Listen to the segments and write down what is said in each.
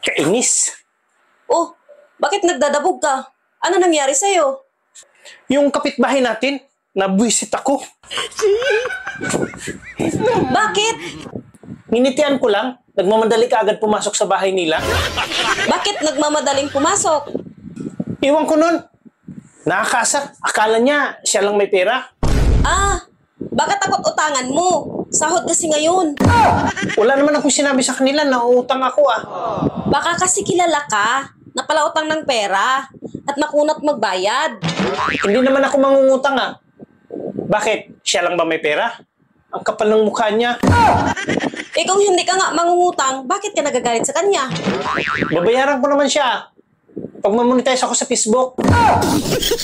Kainis. Oh, bakit nagdadabog ka? Ano nangyari sa'yo? Yung kapitbahay natin, nabwisit ako. Bakit? Nginitian ko lang, nagmamadali ka agad pumasok sa bahay nila. Bakit nagmamadaling pumasok? Iwan ko nun. Nakakasa, akala niya siya lang may pera. Ah, baka takot utangan mo. Sahod kasi ngayon. Wala naman akong sinabi sa kanila na uutang ako ah. Baka kasi kilala ka na palautang ng pera at nakunat magbayad. Hindi naman ako mangungutang ah. Bakit? Siya lang ba may pera? Ang kapal ng mukha niya. Eh kung hindi ka nga mangungutang, bakit ka nagagalit sa kanya? Babayaran ko naman siya. Pag mamonetize ako sa Facebook.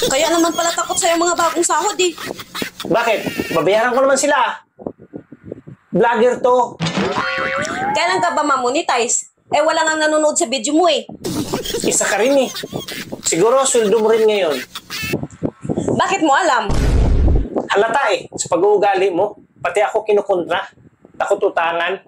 Kaya naman pala takot sa'yo mga bagong sahod eh. Bakit? Babayaran ko naman sila ah. Vlogger to. Kailan ka ba mamonetize? Eh wala nga nanonood sa video mo eh. Isa ka rin eh. Siguro sweldo mo rin ngayon. Bakit mo alam? Halata eh. Sa pag-uugali mo. Pati ako kinukontra. Takot utangan.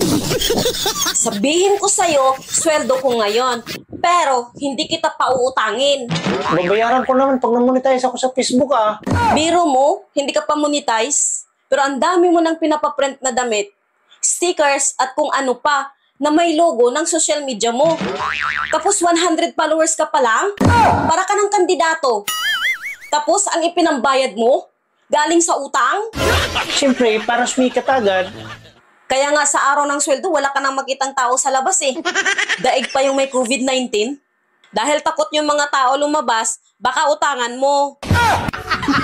Sabihin ko sa'yo, sweldo ko ngayon. Pero hindi kita pauutangin. Babayaran ko naman pag namonetize ako sa Facebook ah. Biro mo, hindi ka pa monetize. Pero ang dami mo nang pinapaprint na damit, stickers at kung ano pa na may logo ng social media mo. Tapos 100 followers ka pa lang? Para ka ng kandidato. Tapos ang ipinambayad mo, galing sa utang? Siyempre, para sumikat agad. Kaya nga sa araw ng sweldo, wala ka nang makitang tao sa labas eh. Daig pa yung may COVID-19. Dahil takot yung mga tao lumabas, baka utangan mo.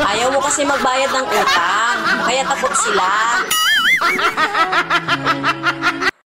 Ayaw mo kasi magbayad ng utang, kaya takot sila.